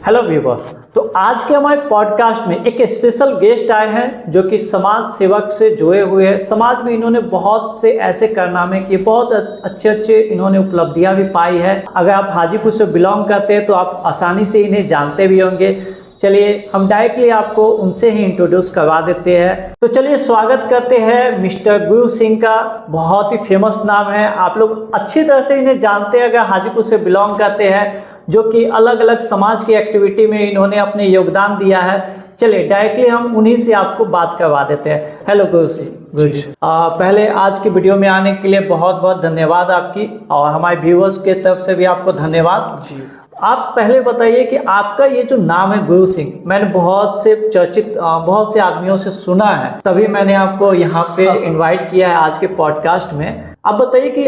Hello viewers. तो आज के हमारे पॉडकास्ट में एक स्पेशल गेस्ट आए हैं जो कि समाज सेवक से जुड़े हुए हैं। समाज में इन्होंने बहुत से ऐसे कारनामे किए, बहुत अच्छे इन्होंने उपलब्धियां भी पाई है। अगर आप हाजीपुर से बिलोंग करते हैं तो आप आसानी से इन्हें जानते भी होंगे। चलिए हम डायरेक्टली आपको उनसे ही इंट्रोड्यूस करवा देते हैं। तो चलिए स्वागत करते हैं मिस्टर गुरु सिंह का। बहुत ही फेमस नाम है, आप लोग अच्छी तरह से इन्हें जानते हैं अगर हाजीपुर से बिलोंग करते हैं, जो कि अलग अलग समाज की एक्टिविटी में इन्होंने अपने योगदान दिया है। चलिए डायरेक्टली हम उन्हीं से आपको बात करवा देते हैं। हेलो गुरु सिंह। पहले आज की वीडियो में आने के लिए बहुत बहुत धन्यवाद आपकी, और हमारे व्यूअर्स के तरफ से भी आपको धन्यवाद जी। आप पहले बताइए कि आपका ये जो नाम है गुरु सिंह, मैंने बहुत से चर्चित बहुत से आदमियों से सुना है, तभी मैंने आपको यहाँ पे इनवाइट किया है आज के पॉडकास्ट में। आप बताइए कि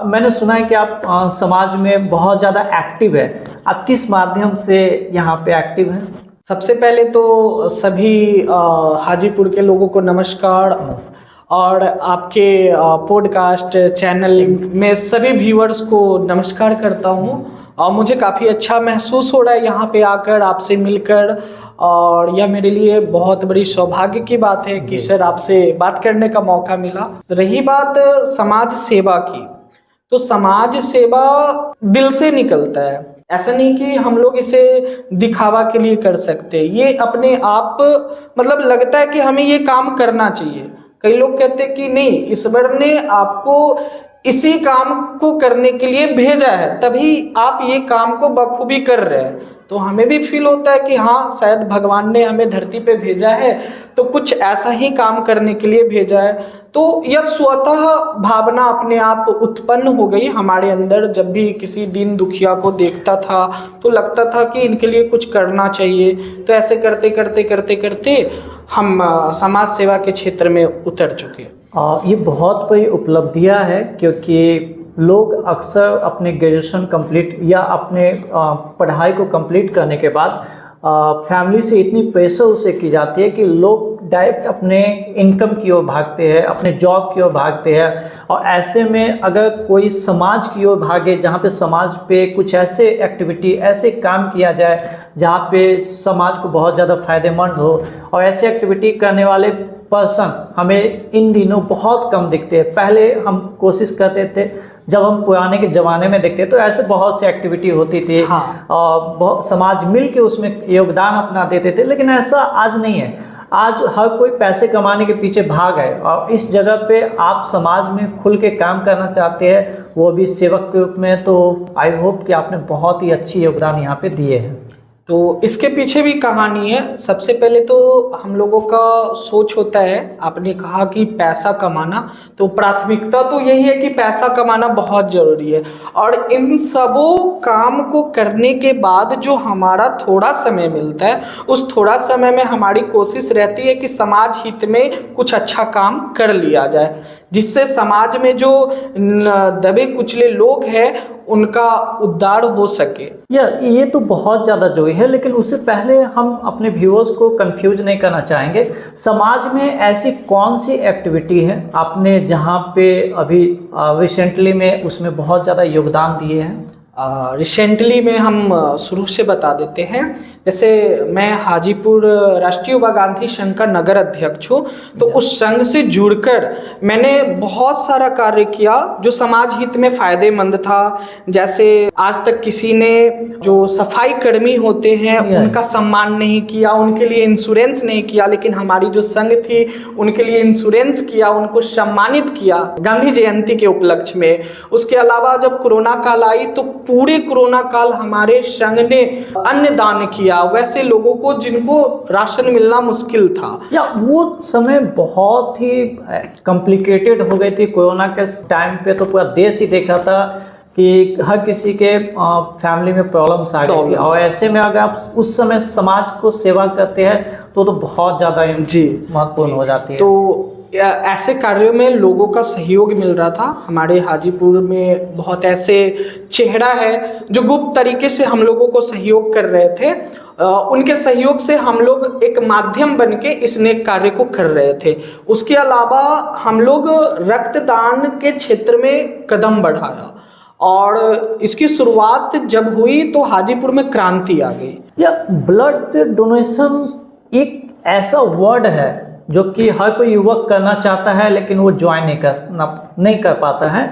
मैंने सुना है कि आप समाज में बहुत ज़्यादा एक्टिव है, आप किस माध्यम से यहाँ पे एक्टिव हैं? सबसे पहले तो सभी हाजीपुर के लोगों को नमस्कार, और आपके पॉडकास्ट चैनल में सभी व्यूअर्स को नमस्कार करता हूँ। और मुझे काफ़ी अच्छा महसूस हो रहा है यहाँ पे आकर आपसे मिलकर, और यह मेरे लिए बहुत बड़ी सौभाग्य की बात है कि सर आपसे बात करने का मौका मिला। रही बात समाज सेवा की, तो समाज सेवा दिल से निकलता है। ऐसा नहीं कि हम लोग इसे दिखावा के लिए कर सकते, ये अपने आप मतलब लगता है कि हमें ये काम करना चाहिए। कई लोग कहते हैं कि नहीं, ईश्वर ने आपको इसी काम को करने के लिए भेजा है, तभी आप ये काम को बखूबी कर रहे हैं। तो हमें भी फील होता है कि हाँ, शायद भगवान ने हमें धरती पे भेजा है तो कुछ ऐसा ही काम करने के लिए भेजा है। तो यह स्वतः भावना अपने आप उत्पन्न हो गई हमारे अंदर। जब भी किसी दीन दुखिया को देखता था तो लगता था कि इनके लिए कुछ करना चाहिए। तो ऐसे करते करते करते करते हम समाज सेवा के क्षेत्र में उतर चुके। ये बहुत बड़ी उपलब्धियां है, क्योंकि लोग अक्सर अपने ग्रेजुएशन कंप्लीट या अपने पढ़ाई को कंप्लीट करने के बाद फैमिली से इतनी प्रेशर उसे की जाती है कि लोग डायरेक्ट अपने इनकम की ओर भागते हैं, अपने जॉब की ओर भागते हैं। और ऐसे में अगर कोई समाज की ओर भागे, जहाँ पे समाज पे कुछ ऐसे एक्टिविटी, ऐसे काम किया जाए जहाँ पे समाज को बहुत ज़्यादा फायदेमंद हो, और ऐसे एक्टिविटी करने वाले पर्सन हमें इन दिनों बहुत कम दिखते हैं। पहले हम कोशिश करते थे, जब हम पुराने के ज़माने में देखते तो ऐसे बहुत सी एक्टिविटी होती थी। हाँ। और समाज मिल के उसमें योगदान अपना देते थे, लेकिन ऐसा आज नहीं है। आज हर कोई पैसे कमाने के पीछे भाग है, और इस जगह पे आप समाज में खुल के काम करना चाहते हैं, वो भी सेवक के रूप में। तो आई होप कि आपने बहुत ही अच्छी योगदान यहाँ पे दिए हैं। तो इसके पीछे भी कहानी है। सबसे पहले तो हम लोगों का सोच होता है, आपने कहा कि पैसा कमाना, तो प्राथमिकता तो यही है कि पैसा कमाना बहुत ज़रूरी है। और इन सबों काम को करने के बाद जो हमारा थोड़ा समय मिलता है, उस थोड़ा समय में हमारी कोशिश रहती है कि समाज हित में कुछ अच्छा काम कर लिया जाए, जिससे समाज में जो दबे कुचले लोग हैं उनका उद्धार हो सके। ये तो बहुत ज़्यादा जरूरी है, लेकिन उससे पहले हम अपने व्यूअर्स को कंफ्यूज नहीं करना चाहेंगे। समाज में ऐसी कौन सी एक्टिविटी है आपने जहाँ पे अभी रिसेंटली में उसमें बहुत ज़्यादा योगदान दिए हैं? रिसेंटली में हम शुरू से बता देते हैं। जैसे मैं हाजीपुर राष्ट्रीय युवा गांधी संघ का नगर अध्यक्ष हूँ, तो उस संघ से जुड़कर मैंने बहुत सारा कार्य किया जो समाज हित में फ़ायदेमंद था। जैसे आज तक किसी ने जो सफाई कर्मी होते हैं उनका सम्मान नहीं किया, उनके लिए इंश्योरेंस नहीं किया, लेकिन हमारी जो संघ थी उनके लिए इंश्योरेंस किया, उनको सम्मानित किया गांधी जयंती के उपलक्ष्य में। उसके अलावा जब कोरोना काल आई तो पूरे कोरोना काल हमारे संघ ने अन्न दान किया वैसे लोगों को जिनको राशन मिलना मुश्किल था। या वो समय बहुत ही कॉम्प्लिकेटेड हो गई थी कोरोना के टाइम पे, तो पूरा देश ही देखा था कि हर किसी के फैमिली में प्रॉब्लम्स आ गई थी। और ऐसे में अगर आप उस समय समाज को सेवा करते हैं तो बहुत ज़्यादा महत्वपूर्ण हो जाती है। तो ऐसे कार्यों में लोगों का सहयोग मिल रहा था। हमारे हाजीपुर में बहुत ऐसे चेहरा है जो गुप्त तरीके से हम लोगों को सहयोग कर रहे थे। उनके सहयोग से हम लोग एक माध्यम बन के इस नेक कार्य को कर रहे थे। उसके अलावा हम लोग रक्तदान के क्षेत्र में कदम बढ़ाया और इसकी शुरुआत जब हुई तो हाजीपुर में क्रांति आ गई। या ब्लड डोनेशन एक ऐसा वर्ड है जो कि हर कोई युवक करना चाहता है, लेकिन वो ज्वाइन नहीं कर पाता है।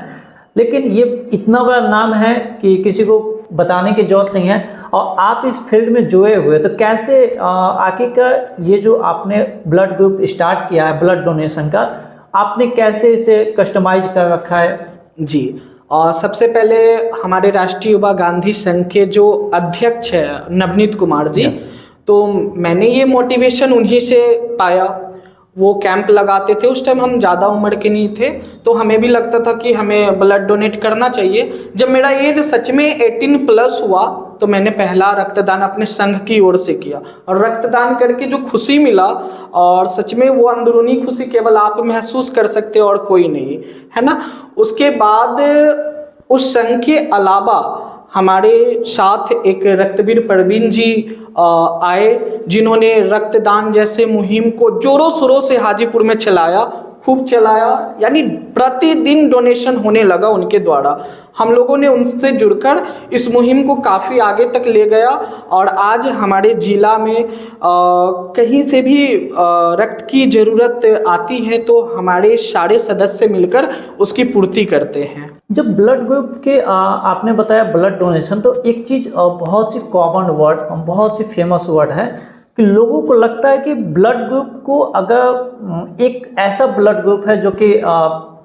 लेकिन ये इतना बड़ा नाम है कि किसी को बताने की जरूरत नहीं है। और आप इस फील्ड में जुड़े हुए, तो कैसे आखिरकार ये जो आपने ब्लड ग्रुप स्टार्ट किया है ब्लड डोनेशन का, आपने कैसे इसे कस्टमाइज कर रखा है? जी, और सबसे पहले हमारे राष्ट्रीय युवा गांधी संघ के जो अध्यक्ष है नवनीत कुमार जी, तो मैंने ये मोटिवेशन उन्हीं से पाया। वो कैंप लगाते थे, उस टाइम हम ज़्यादा उम्र के नहीं थे, तो हमें भी लगता था कि हमें ब्लड डोनेट करना चाहिए। जब मेरा एज सच में 18+ हुआ तो मैंने पहला रक्तदान अपने संघ की ओर से किया, और रक्तदान करके जो खुशी मिला, और सच में वो अंदरूनी खुशी केवल आप महसूस कर सकते हो और कोई नहीं, है ना। उसके बाद उस संघ के अलावा हमारे साथ एक रक्तवीर प्रवीण जी आए, जिन्होंने रक्तदान जैसे मुहिम को जोरों शोरों से हाजीपुर में चलाया, खूब चलाया, यानी प्रतिदिन डोनेशन होने लगा उनके द्वारा। हम लोगों ने उनसे जुड़कर इस मुहिम को काफ़ी आगे तक ले गया, और आज हमारे जिला में कहीं से भी रक्त की ज़रूरत आती है तो हमारे सारे सदस्य मिलकर उसकी पूर्ति करते हैं। जब ब्लड ग्रुप के आपने बताया ब्लड डोनेशन, तो एक चीज़ बहुत सी कॉमन वर्ड, बहुत सी फेमस वर्ड है कि लोगों को लगता है कि ब्लड ग्रुप को, अगर एक ऐसा ब्लड ग्रुप है जो कि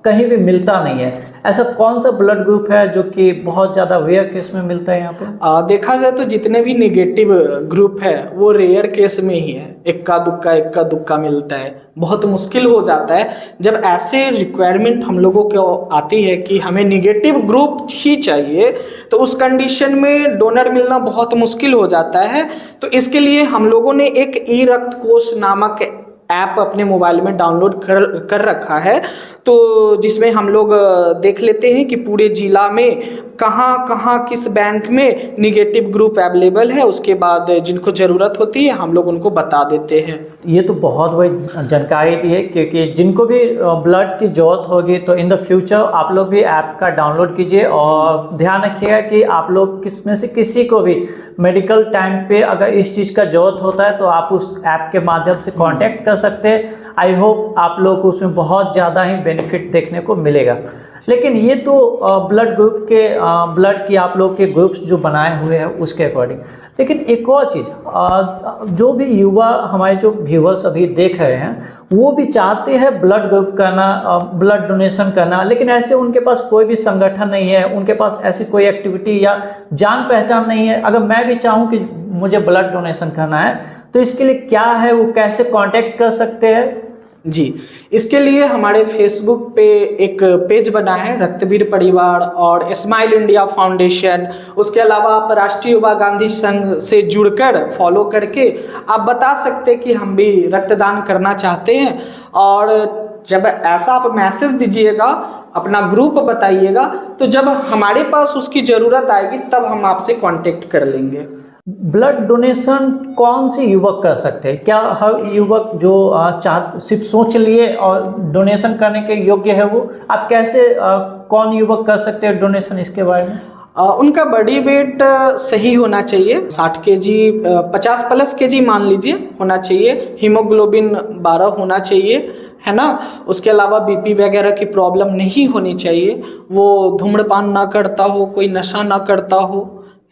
कहीं भी मिलता नहीं है, ऐसा कौन सा ब्लड ग्रुप है जो कि बहुत ज़्यादा रेयर केस में मिलता है यहाँ पे? देखा जाए तो जितने भी नेगेटिव ग्रुप है वो रेयर केस में ही है, इक्का दुक्का मिलता है, बहुत मुश्किल हो जाता है। जब ऐसे रिक्वायरमेंट हम लोगों को आती है कि हमें नेगेटिव ग्रुप ही चाहिए, तो उस कंडीशन में डोनर मिलना बहुत मुश्किल हो जाता है। तो इसके लिए हम लोगों ने एक ई रक्त कोष नामक ऐप अपने मोबाइल में डाउनलोड कर रखा है, तो जिसमें हम लोग देख लेते हैं कि पूरे जिला में कहाँ कहाँ किस बैंक में निगेटिव ग्रुप अवेलेबल है। उसके बाद जिनको ज़रूरत होती है हम लोग उनको बता देते हैं। ये तो बहुत बड़ी जानकारी दी है, क्योंकि जिनको भी ब्लड की ज़रूरत होगी तो इन द फ्यूचर आप लोग भी ऐप का डाउनलोड कीजिए, और ध्यान रखिएगा कि आप लोग किसमें से किसी को भी मेडिकल टाइम पे अगर इस चीज़ का ज़रूरत होता है तो आप उस ऐप के माध्यम से कांटेक्ट कर सकते हैं। आई होप आप लोग को उसमें बहुत ज़्यादा ही बेनिफिट देखने को मिलेगा। लेकिन ये तो ब्लड ग्रुप के ब्लड की आप लोग के ग्रुप्स जो बनाए हुए हैं उसके अकॉर्डिंग। लेकिन एक और चीज़, जो भी युवा हमारे जो व्यूअर्स अभी देख रहे हैं वो भी चाहते हैं ब्लड ग्रुप करना, ब्लड डोनेशन करना, लेकिन ऐसे उनके पास कोई भी संगठन नहीं है, उनके पास ऐसी कोई एक्टिविटी या जान पहचान नहीं है। अगर मैं भी चाहूँ कि मुझे ब्लड डोनेशन करना है तो इसके लिए क्या है, वो कैसे कांटेक्ट कर सकते हैं? जी, इसके लिए हमारे फेसबुक पे एक पेज बना है रक्तवीर परिवार और स्माइल इंडिया फाउंडेशन। उसके अलावा आप राष्ट्रीय युवा गांधी संघ से जुड़कर फॉलो करके आप बता सकते कि हम भी रक्तदान करना चाहते हैं, और जब ऐसा आप मैसेज दीजिएगा, अपना ग्रुप बताइएगा, तो जब हमारे पास उसकी ज़रूरत आएगी तब हम आपसे कांटेक्ट कर लेंगे। ब्लड डोनेशन कौन से युवक कर सकते हैं? क्या हर युवक जो सिर्फ सोच लिए और डोनेशन करने के योग्य है, वो आप कैसे कौन युवक कर सकते हैं डोनेशन, इसके बारे में? उनका बॉडी वेट सही होना चाहिए, 60 kg 50+ kg मान लीजिए होना चाहिए, हीमोग्लोबिन 12 होना चाहिए, है ना। उसके अलावा बीपी वगैरह की प्रॉब्लम नहीं होनी चाहिए, वो धूम्रपान ना करता हो, कोई नशा ना करता हो,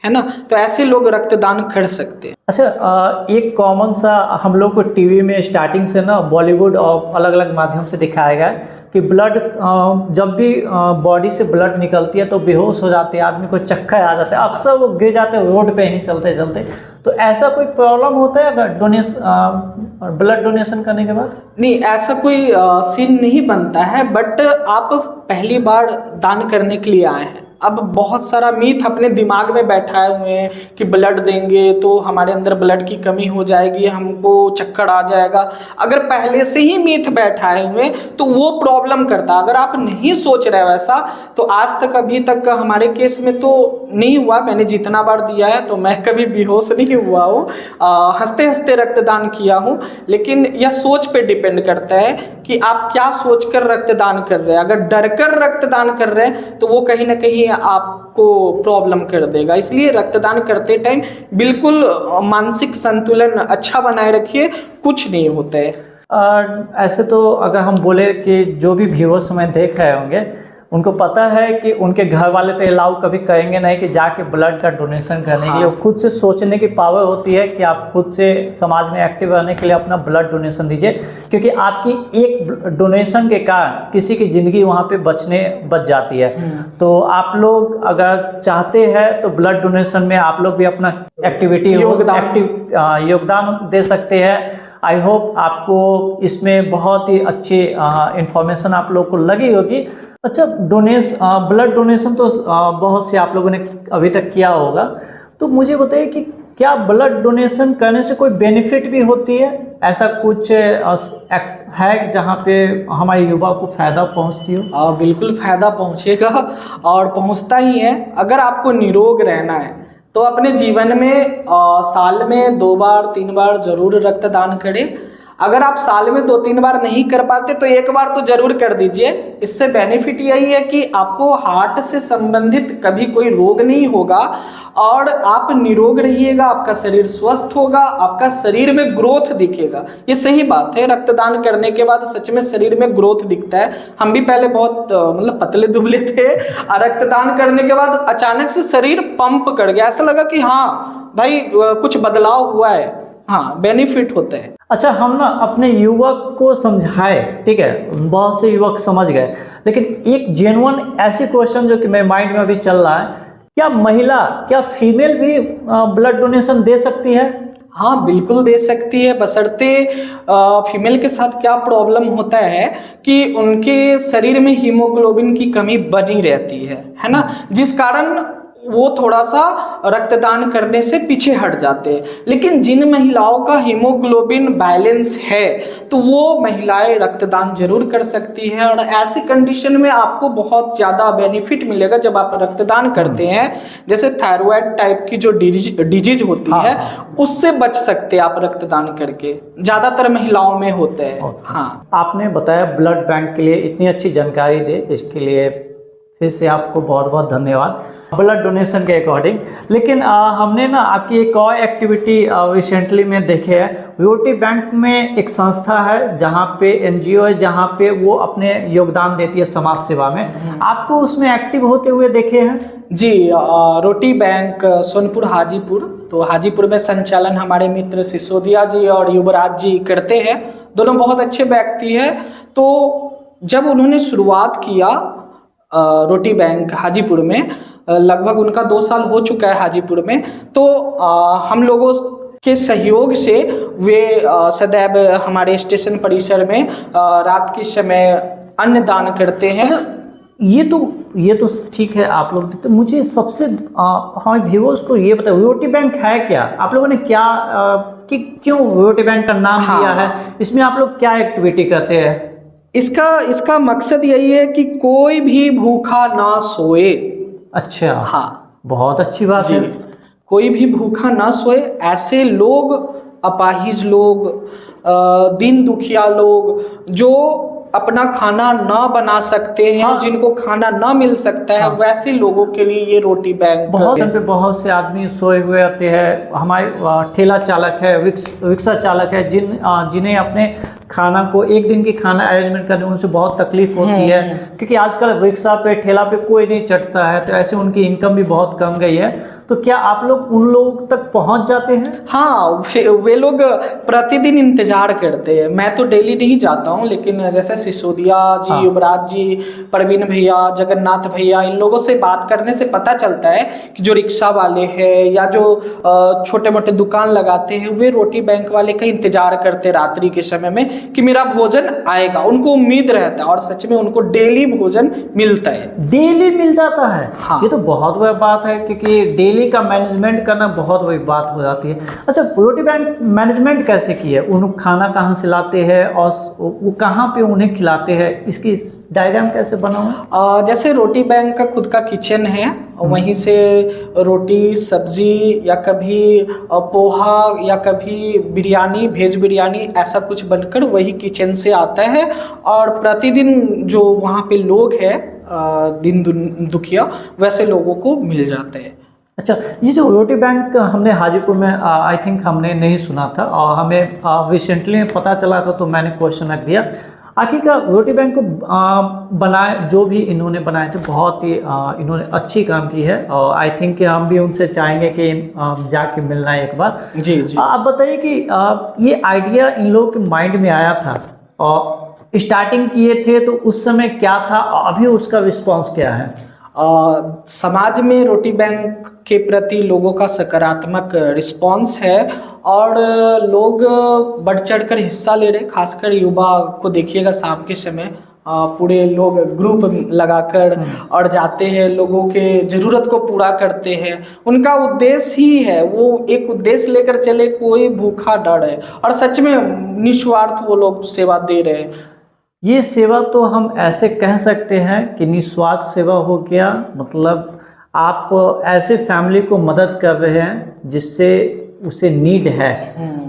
है ना। तो ऐसे लोग रक्तदान कर सकते हैं। अच्छा, एक कॉमन सा हम लोग को टीवी में स्टार्टिंग से ना बॉलीवुड और अलग अलग माध्यम से दिखाया गया है कि ब्लड जब भी बॉडी से ब्लड निकलती है तो बेहोश हो जाते हैं, आदमी को चक्कर आ जाता है, अक्सर वो गिर जाते हैं रोड पे ही चलते चलते। तो ऐसा कोई प्रॉब्लम होता है अगर ब्लड डोनेशन करने के बाद? नहीं, ऐसा कोई सीन नहीं बनता है, बट आप पहली बार दान करने के लिए आए हैं। अब बहुत सारा मीथ अपने दिमाग में बैठाए हुए हैं कि ब्लड देंगे तो हमारे अंदर ब्लड की कमी हो जाएगी, हमको चक्कर आ जाएगा। अगर पहले से ही मीथ बैठाए हुए तो वो प्रॉब्लम करता। अगर आप नहीं सोच रहे हो ऐसा, तो आज तक अभी तक हमारे केस में तो नहीं हुआ। मैंने जितना बार दिया है तो मैं कभी बेहोश नहीं हुआ हूँ, हंसते हंसते रक्तदान किया हूँ। लेकिन यह सोच पे डिपेंड करता है कि आप क्या सोच कर रक्तदान कर रहे हैं। अगर डर कर रक्तदान कर रहे हैं तो वो कहीं ना कहीं आपको प्रॉब्लम कर देगा। इसलिए रक्तदान करते टाइम बिल्कुल मानसिक संतुलन अच्छा बनाए रखिए, कुछ नहीं होता है। ऐसे तो अगर हम बोले कि जो भी व्यूअर्स हमें देख रहे होंगे उनको पता है कि उनके घर वाले तो अलाउ कभी करेंगे नहीं कि जाके ब्लड का डोनेशन करने के लिए। हाँ। वो खुद से सोचने की पावर होती है कि आप खुद से समाज में एक्टिव रहने के लिए अपना ब्लड डोनेशन दीजिए, क्योंकि आपकी एक डोनेशन के कारण किसी की ज़िंदगी वहाँ पे बच जाती है। तो आप लोग अगर चाहते हैं तो ब्लड डोनेशन में आप लोग भी अपना एक्टिविटी योगदान दे सकते हैं। आई होप आपको इसमें बहुत ही अच्छी इंफॉर्मेशन आप लोग को लगी होगी। अच्छा, ब्लड डोनेशन तो बहुत से आप लोगों ने अभी तक किया होगा, तो मुझे बताइए कि क्या ब्लड डोनेशन करने से कोई बेनिफिट भी होती है? ऐसा कुछ है जहाँ पे हमारे युवा को फ़ायदा पहुँचती हो? बिल्कुल फ़ायदा पहुँचेगा और पहुँचता ही है। अगर आपको निरोग रहना है तो अपने जीवन में साल में 2 बार 3 बार ज़रूर रक्तदान करें। अगर आप साल में 2-3 बार नहीं कर पाते तो 1 बार तो ज़रूर कर दीजिए। इससे बेनिफिट यही है कि आपको हार्ट से संबंधित कभी कोई रोग नहीं होगा और आप निरोग रहिएगा, आपका शरीर स्वस्थ होगा, आपका शरीर में ग्रोथ दिखेगा। ये सही बात है, रक्तदान करने के बाद सच में शरीर में ग्रोथ दिखता है। हम भी पहले बहुत मतलब पतले दुबले थे और रक्तदान करने के बाद अचानक से शरीर पंप कर गया, ऐसा लगा कि हाँ भाई कुछ बदलाव हुआ है। हाँ, बेनिफिट होता है। अच्छा, हम ना अपने युवक को समझाए, ठीक है, बहुत से युवक समझ गए, लेकिन एक जेन्युइन ऐसी क्वेश्चन जो कि मेरे माइंड में अभी चल रहा है, क्या फीमेल भी ब्लड डोनेशन दे सकती है? हाँ, बिल्कुल दे सकती है, बशर्ते फीमेल के साथ क्या प्रॉब्लम होता है कि उनके शरीर में हीमोग्लोबिन की कमी बनी रहती है ना, जिस कारण वो थोड़ा सा रक्तदान करने से पीछे हट जाते हैं। लेकिन जिन महिलाओं का हीमोग्लोबिन बैलेंस है तो वो महिलाएं रक्तदान जरूर कर सकती हैं और ऐसी कंडीशन में आपको बहुत ज़्यादा बेनिफिट मिलेगा जब आप रक्तदान करते हैं। जैसे थायराइड टाइप की जो डिजीज होती है उससे बच सकते हैं आप रक्तदान करके, ज़्यादातर महिलाओं में होते हैं। हाँ, आपने बताया ब्लड बैंक के लिए इतनी अच्छी जानकारी दे, इसके लिए फिर से आपको बहुत बहुत धन्यवाद ब्लड डोनेशन के अकॉर्डिंग। लेकिन हमने ना आपकी एक और एक्टिविटी रिसेंटली में देखे है। वीओटी बैंक में एक संस्था है जहाँ पे एनजीओ है, जहाँ पे वो अपने योगदान देती है समाज सेवा में। आपको उसमें एक्टिव होते हुए देखे हैं? जी, रोटी बैंक सोनपुर हाजीपुर, तो हाजीपुर में संचालन हमारे मित्र सिसोदिया जी और युवराज जी करते हैं। दोनों बहुत अच्छे व्यक्ति हैं। तो जब उन्होंने शुरुआत किया रोटी बैंक हाजीपुर में, लगभग उनका 2 साल हो चुका है हाजीपुर में, तो हम लोगों के सहयोग से वे सदैव हमारे स्टेशन परिसर में रात के समय अन्नदान करते हैं। ये तो ठीक है, आप लोग देते। मुझे सबसे हमारे व्यूअर्स को ये बताओ, वीओटी बैंक है क्या? आप लोगों ने क्या कि क्यों वीओटी बैंक का नाम दिया है? इसमें आप लोग क्या एक्टिविटी करते हैं? इसका मकसद यही है कि कोई भी भूखा ना सोए। अच्छा, हाँ, बहुत अच्छी बात है। कोई भी भूखा ना सोए, ऐसे लोग, अपाहिज लोग, दीन दुखिया लोग जो अपना खाना ना बना सकते हैं, जिनको खाना ना मिल सकता है, वैसे लोगों के लिए ये रोटी बैंक बहुत से आदमी सोए हुए आते हैं। हमारे ठेला चालक है, रिक्शा चालक है, जिन्हें अपने खाना को एक दिन की खाना अरेंजमेंट करने में उनसे बहुत तकलीफ होती है, क्योंकि आजकल रिक्शा पे ठेला पे कोई नहीं चढ़ता है, तो ऐसे उनकी इनकम भी बहुत कम गई है। तो क्या आप लोग उन लोगों तक पहुंच जाते हैं? हाँ, वे लोग प्रतिदिन इंतजार करते हैं। मैं तो डेली नहीं जाता हूँ, लेकिन जैसे सिसोदिया जी, युवराज जी, प्रवीण भैया, जगन्नाथ भैया, इन लोगों से बात करने से पता चलता है कि जो रिक्शा वाले हैं या जो छोटे मोटे दुकान लगाते हैं, वे रोटी बैंक वाले का इंतजार करते रात्रि के समय में कि मेरा भोजन आएगा। उनको उम्मीद रहता है और सच में उनको डेली भोजन मिलता है। डेली मिल जाता है? हाँ, ये तो बहुत बड़ी बात है, क्योंकि डेली का मैनेजमेंट करना बहुत बड़ी बात हो जाती है। अच्छा, रोटी बैंक मैनेजमेंट कैसे की है? उन खाना कहाँ से लाते हैं और वो कहाँ पे उन्हें खिलाते हैं? इसकी डायग्राम कैसे बना? जैसे रोटी बैंक का खुद का किचन है, वहीं से रोटी, सब्जी या कभी पोहा या कभी बिरयानी, वेज बिरयानी ऐसा कुछ बनकर वही किचन से आता है। और प्रतिदिन जो वहाँ पे लोग हैं दुखिया वैसे लोगों को मिल जाते हैं। अच्छा, ये जो रोटी बैंक हमने हाजीपुर में आई थिंक हमने नहीं सुना था और हमें रिसेंटली पता चला था, तो मैंने क्वेश्चन रख दिया। आखिरकार रोटी बैंक को बनाए जो भी इन्होंने बनाए थे, बहुत ही इन्होंने अच्छी काम की है और आई थिंक कि हम भी उनसे चाहेंगे कि जाके मिलना है एक बार। जी जी। आप बताइए कि ये आइडिया इन लोगों के माइंड में आया था और स्टार्टिंग किए थे तो उस समय क्या था और अभी उसका रिस्पॉन्स क्या है? समाज में रोटी बैंक के प्रति लोगों का सकारात्मक रिस्पांस है और लोग बढ़ चढ़कर हिस्सा ले रहे, खासकर युवा को देखिएगा शाम के समय पूरे लोग ग्रुप लगाकर और जाते हैं, लोगों के ज़रूरत को पूरा करते हैं। उनका उद्देश्य ही है, वो एक उद्देश्य लेकर चले, कोई भूखा डर है और सच में निस्वार्थ वो लोग सेवा दे रहे हैं। ये सेवा तो हम ऐसे कह सकते हैं कि निस्वार्थ सेवा हो गया, मतलब आप ऐसे फैमिली को मदद कर रहे हैं जिससे उसे नीड है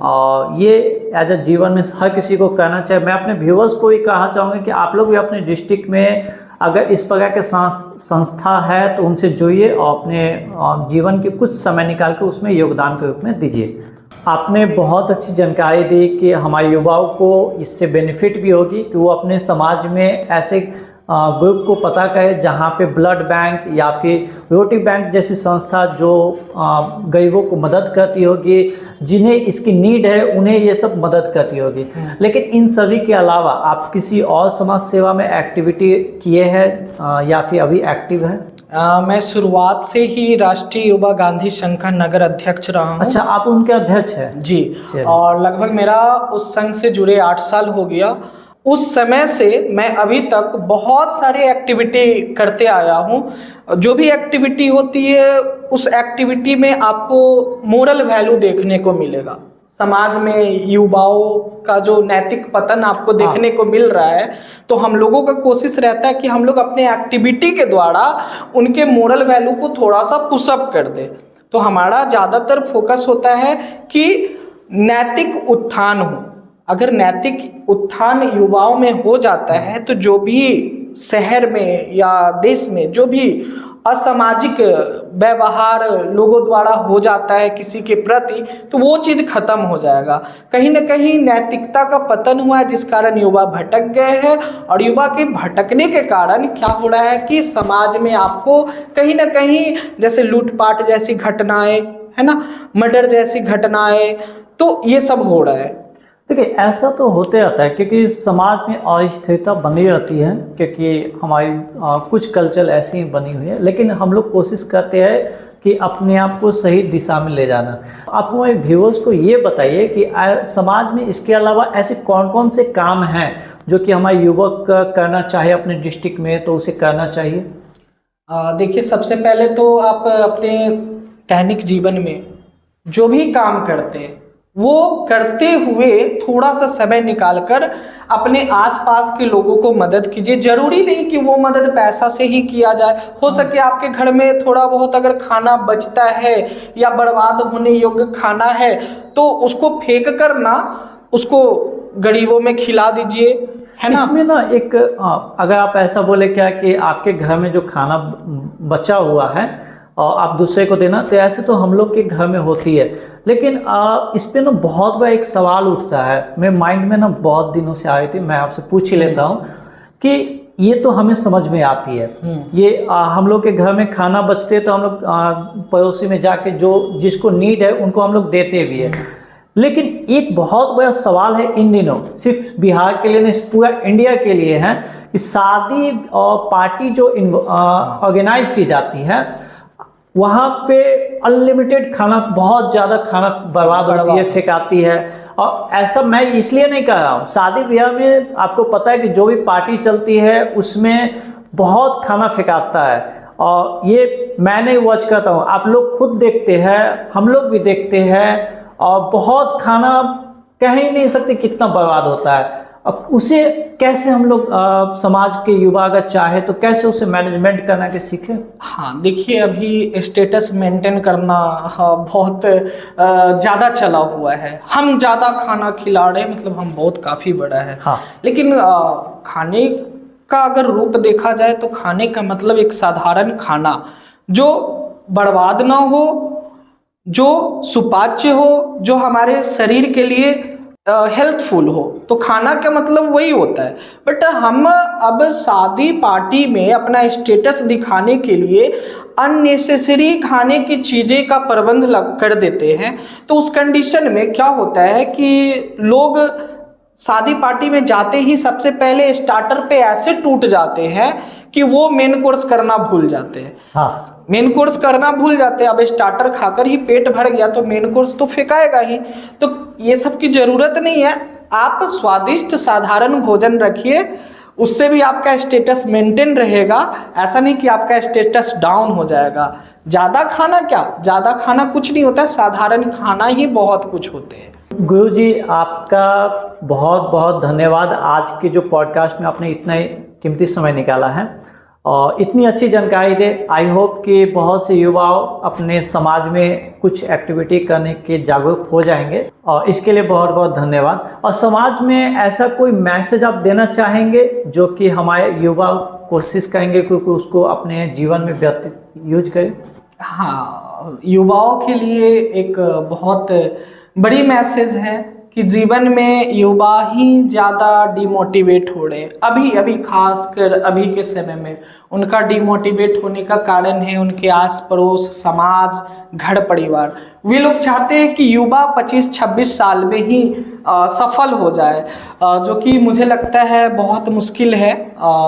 और ये एज अ जीवन में हर किसी को करना चाहिए। मैं अपने व्यूअर्स को भी कहना चाहूँगा कि आप लोग भी अपने डिस्ट्रिक्ट में अगर इस प्रकार के संस्था है तो उनसे जुड़िए और अपने जीवन के कुछ समय निकाल कर उसमें योगदान के रूप में दीजिए। आपने बहुत अच्छी जानकारी दी कि हमारे युवाओं को इससे बेनिफिट भी होगी कि वो अपने समाज में ऐसे ग्रुप को पता करें जहाँ पे ब्लड बैंक या फिर रोटी बैंक जैसी संस्था जो गरीबों को मदद करती होगी, जिन्हें इसकी नीड है उन्हें ये सब मदद करती होगी। लेकिन इन सभी के अलावा आप किसी और समाज सेवा में एक्टिविटी किए हैं या फिर अभी एक्टिव है? मैं शुरुआत से ही राष्ट्रीय युवा गांधी संघ का नगर अध्यक्ष रहा हूँ। अच्छा, आप उनके अध्यक्ष हैं? जी, और लगभग मेरा उस संघ से जुड़े 8 साल हो गया। उस समय से मैं अभी तक बहुत सारी एक्टिविटी करते आया हूँ। जो भी एक्टिविटी होती है उस एक्टिविटी में आपको मोरल वैल्यू देखने को मिलेगा। समाज में युवाओं का जो नैतिक पतन आपको देखने को मिल रहा है, तो हम लोगों का कोशिश रहता है कि हम लोग अपने एक्टिविटी के द्वारा उनके मोरल वैल्यू को थोड़ा सा पुशअप कर दें। तो हमारा ज़्यादातर फोकस होता है कि नैतिक उत्थान हो। अगर नैतिक उत्थान युवाओं में हो जाता है तो जो भी शहर में या देश में जो भी असामाजिक व्यवहार लोगों द्वारा हो जाता है किसी के प्रति, तो वो चीज़ खत्म हो जाएगा। कहीं ना कहीं नैतिकता का पतन हुआ है जिस कारण युवा भटक गए हैं और युवा के भटकने के कारण क्या हो रहा है कि समाज में आपको कहीं ना कहीं जैसे लूटपाट जैसी घटनाएं है ना, मर्डर जैसी घटनाएं, तो ये सब हो रहा है। देखिए, ऐसा तो होते रहता है क्योंकि समाज में अस्थिरता बनी रहती है, क्योंकि हमारी कुछ कल्चर ऐसी ही बनी हुई है, लेकिन हम लोग कोशिश करते हैं कि अपने आप को सही दिशा में ले जाना। आप हमारे व्यूअर्स को ये बताइए कि समाज में इसके अलावा ऐसे कौन कौन से काम हैं जो कि हमारे युवक करना चाहे अपने डिस्ट्रिक्ट में, तो उसे करना चाहिए? देखिए, सबसे पहले तो आप अपने दैनिक जीवन में जो भी काम करते हैं वो करते हुए थोड़ा सा समय निकालकर अपने आसपास के लोगों को मदद कीजिए। जरूरी नहीं कि वो मदद पैसा से ही किया जाए, हो सके आपके घर में थोड़ा बहुत अगर खाना बचता है या बर्बाद होने योग्य खाना है तो उसको फेंक कर ना उसको गरीबों में खिला दीजिए, है ना। इसमें ना एक अगर आप ऐसा बोले क्या कि आपके घर में जो खाना बचा हुआ है और आप दूसरे को देना, तो ऐसे तो हम लोग के घर में होती है, लेकिन इस पे ना बहुत बड़ा एक सवाल उठता है, मेरे माइंड में ना बहुत दिनों से आ रही थी, मैं आपसे पूछ ही लेता हूँ कि ये तो हमें समझ में आती है, ये हम लोग के घर में खाना बचते तो हम लोग पड़ोसी में जाके जो जिसको नीड है उनको हम लोग देते भी है। लेकिन एक बहुत बड़ा सवाल है इन दिनों, सिर्फ बिहार के लिए नहीं, पूरा इंडिया के लिए है कि शादी और पार्टी जो ऑर्गेनाइज की जाती है वहाँ पे अनलिमिटेड खाना, बहुत ज़्यादा खाना बर्बाद होती है, फेंकाती है। और ऐसा मैं इसलिए नहीं कह रहा हूँ, शादी ब्याह में आपको पता है कि जो भी पार्टी चलती है उसमें बहुत खाना फेंकाता है, और ये मैं नहीं वॉच करता हूँ, आप लोग खुद देखते हैं, हम लोग भी देखते हैं, और बहुत खाना कह ही नहीं सकते कितना बर्बाद होता है। अब उसे कैसे हम लोग समाज के युवा अगर चाहे तो कैसे उसे मैनेजमेंट करना के सीखे? हाँ, देखिए, अभी स्टेटस मेंटेन करना बहुत ज़्यादा चला हुआ है। हम ज़्यादा खाना खिला रहे हैं, मतलब हम बहुत काफ़ी बड़ा है। हाँ। लेकिन खाने का अगर रूप देखा जाए तो खाने का मतलब एक साधारण खाना जो बर्बाद ना हो, जो सुपाच्य हो, जो हमारे शरीर के लिए हेल्थफुल हो। तो खाना का मतलब वही होता है। बट हम अब शादी पार्टी में अपना स्टेटस दिखाने के लिए अननेसेसरी खाने की चीज़ें का प्रबंध कर देते हैं। तो उस कंडीशन में क्या होता है कि लोग शादी पार्टी में जाते ही सबसे पहले स्टार्टर पे ऐसे टूट जाते हैं कि वो मेन कोर्स करना भूल जाते हैं। हाँ, मेन कोर्स करना भूल जाते हैं। अब स्टार्टर खाकर ही पेट भर गया तो मेन कोर्स तो फेंकाएगा ही। तो ये सब की जरूरत नहीं है। आप स्वादिष्ट साधारण भोजन रखिए, उससे भी आपका स्टेटस मेंटेन रहेगा। ऐसा नहीं कि आपका स्टेटस डाउन हो जाएगा। ज़्यादा खाना क्या, ज़्यादा खाना कुछ नहीं होता है, साधारण खाना ही बहुत कुछ होते हैं। गुरुजी आपका बहुत बहुत धन्यवाद। आज के जो पॉडकास्ट में आपने इतना कीमती समय निकाला है और इतनी अच्छी जानकारी दे। आई होप कि बहुत से युवा अपने समाज में कुछ एक्टिविटी करने के जागरूक हो जाएंगे और इसके लिए बहुत बहुत धन्यवाद। और समाज में ऐसा कोई मैसेज आप देना चाहेंगे जो कि हमारे युवा कोशिश करेंगे क्योंकि उसको अपने जीवन में व्यतीत यूज करें? हाँ, युवाओं के लिए एक बहुत बड़ी मैसेज है कि जीवन में युवा ही ज़्यादा डिमोटिवेट हो रहे हैं। अभी खासकर अभी के समय में उनका डिमोटिवेट होने का कारण है उनके आस पड़ोस, समाज, घर परिवार। वे लोग चाहते हैं कि युवा 25-26 साल में ही सफल हो जाए, जो कि मुझे लगता है बहुत मुश्किल है।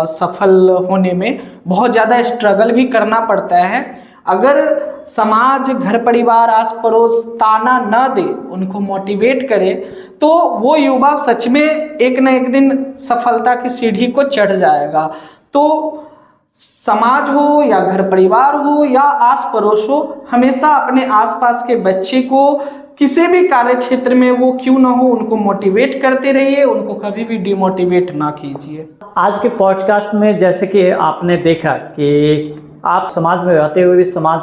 सफल होने में बहुत ज़्यादा स्ट्रगल भी करना पड़ता है। अगर समाज, घर परिवार, आस पड़ोस ताना न दे, उनको मोटिवेट करे, तो वो युवा सच में एक न एक दिन सफलता की सीढ़ी को चढ़ जाएगा। तो समाज हो या घर परिवार हो या आस पड़ोस हो, हमेशा अपने आसपास के बच्चे को किसी भी कार्य क्षेत्र में वो क्यों ना हो, उनको मोटिवेट करते रहिए, उनको कभी भी डिमोटिवेट ना कीजिए। आज के पॉडकास्ट में जैसे कि आपने देखा कि आप समाज में रहते हुए भी समाज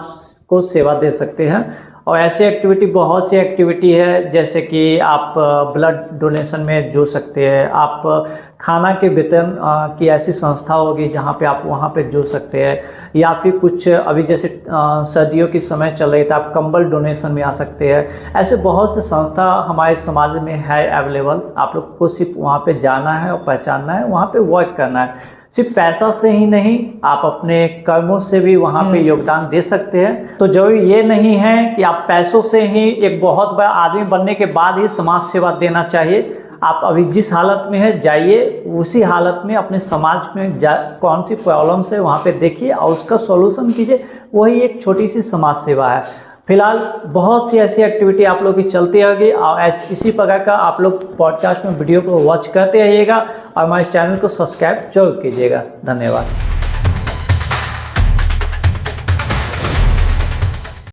को सेवा दे सकते हैं और ऐसी एक्टिविटी, बहुत सी एक्टिविटी है जैसे कि आप ब्लड डोनेशन में जुड़ सकते हैं, आप खाना के वितरण की ऐसी संस्था होगी जहाँ पे आप वहाँ पे जुड़ सकते हैं, या फिर कुछ अभी जैसे सर्दियों की समय चल रही है तो आप कंबल डोनेशन में आ सकते हैं। ऐसे बहुत से संस्था हमारे समाज में है अवेलेबल। आप लोग को सिर्फ वहाँ पे जाना है और पहचानना है, वहाँ पे वर्क करना है। सिर्फ पैसा से ही नहीं, आप अपने कर्मों से भी वहाँ पे योगदान दे सकते हैं। तो जरूरी ये नहीं है कि आप पैसों से ही एक बहुत बड़ा आदमी बनने के बाद ही समाज सेवा देना चाहिए। आप अभी जिस हालत में है जाइए, उसी हालत में अपने समाज में कौन सी प्रॉब्लम्स है वहाँ पे देखिए और उसका सॉल्यूशन कीजिए। वही एक छोटी सी समाज सेवा है। फिलहाल बहुत सी ऐसी एक्टिविटी आप लोग की चलती रहेगी और इसी प्रकार का आप लोग पॉडकास्ट में वीडियो को वॉच करते रहिएगा और हमारे चैनल को सब्सक्राइब जरूर कीजिएगा। धन्यवाद।